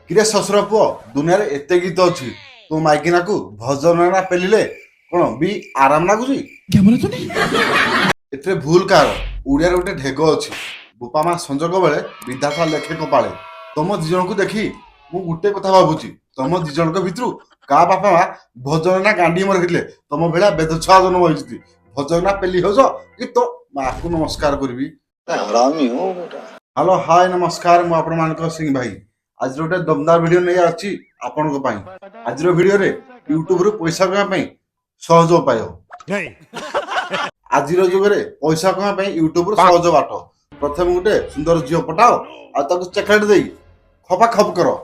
किरे ससुर पुओ दुनिया रे एते गीत अछि तू माइकिना को भजन ना पेलिले कोन भी आराम लागुची क्या बोला तूने? एते भूल कार उड़िया रे गोटे ढेग अछि बुपा मा संजोग बेले विधाता लेखे कपाळे तम दी जन को देखी मु गुटे कथा भाबुची तम दी जन को भितरु का बापा मा भजन ना गांडी मर हितले तम भेला बेद छा जन होइछती भजन ना पेली होजो कि तो मा को नमस्कार करबी हरामी हो बेटा। हेलो हाय नमस्कार मु आपण मानक सिंह भाई आज गोटे दमदार वीडियो नहीं अछि आपण को पाई आज वीडियो रे यूट्यूब रो पैसा कमा पाई सहज उपाय आज जुग रे पैसा कमा पाई यूट्यूब रो सहज बाट प्रथम गोटे सुंदर जियो पटाओ आ ताको चॉकलेट देई खपा खप करो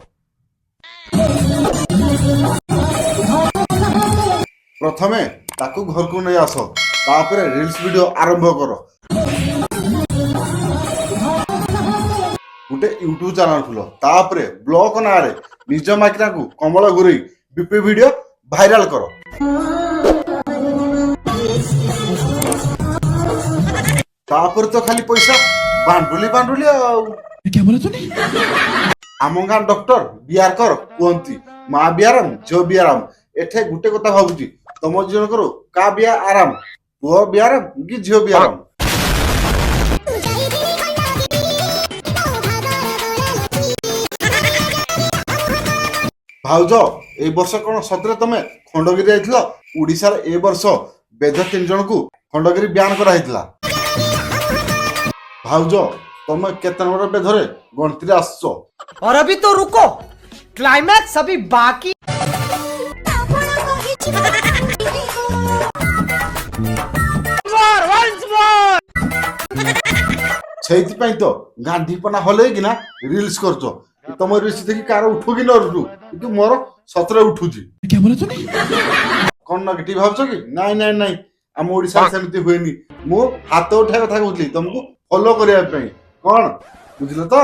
प्रथमे ताको घर को नहीं आसो तापरे रील्स वीडियो आरंभ करो गोटे यूट्यूब चैनल खोलो तापरे ब्लॉग ना रे निज माइकना को कमल गुरई बीपी वीडियो वायरल करो तापर तो खाली पैसा बांडुली बांडुली क्या बोला तूने? आम गाँ डॉक्टर बियार कर कहती माँ बियाराम झील बियाराम एठे गुटे कथा भावुची तुम जन करो का बिया आराम पुओ बियाराम कि झील बियाराम भाउज ए वर्ष कौन सतरे तमे खंडगिरी जाइथिलो ओडिसा रे ए वर्ष बेद 3 जन को खंडगिरी ब्यान करा हितला भाउज तमे केते नंबर बेधरे गणती आसछो और अभी तो रुको क्लाइमैक्स अभी बाकी छैति पई तो गांधी पना हले कि ना रील्स करछो तम रील्स देखि कार उठो कि न उठो कि मोर सतरे उठुची क्या बोला तूने? कोन नेगेटिव भाबछो कि नाही नाही नाही हम ओडिसा सेमति होइनी मु हाथ उठाय कथा कहउतली तुमको फॉलो करिया पई कोन बुझलो तो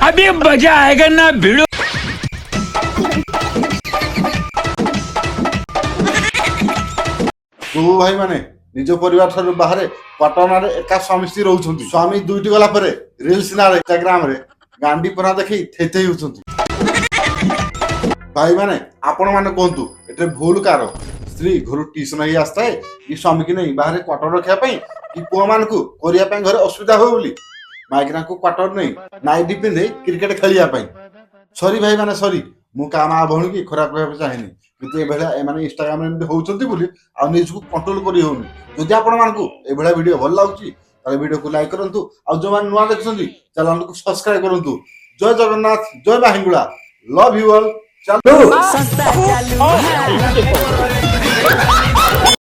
अभी मजा आएगा ना भिड़ो तू भाई माने निज परिवार ठारू बाहर पटना रे एका स्वामी स्त्री रहउछंती स्वामी दुईटी गला परे रील्स ना रे इंस्टाग्राम रे गांडी पना देखि थेथेई होछंती भाई माने आपण माने कोंतु एटे भूल कार स्त्री घर ट्यूशन ही आस्ता है कि स्वामी की नहीं बाहर क्वार्टर रखा पई कि पुआ मान को करिया पई घर असुविधा हो बोली माइकना को क्वार्टर नहीं नाइटी पिंधे क्रिकेट खेलिया पई सॉरी भाई माने सॉरी मु का मा भौणी की खराब कहबे चाहेनी किंतु ए बेला ए माने इंस्टाग्राम रे होउचंती बोली आ निज को कंट्रोल करी होउनी जदि आपण मान को ए बेला वीडियो भल लागुची ताले वीडियो को लाइक करंतु आ जो मान नुआ देखछंती चैनल को सब्सक्राइब करंतु जय जगन्नाथ जय बाहिंगुड़ा लव यू ऑल चलो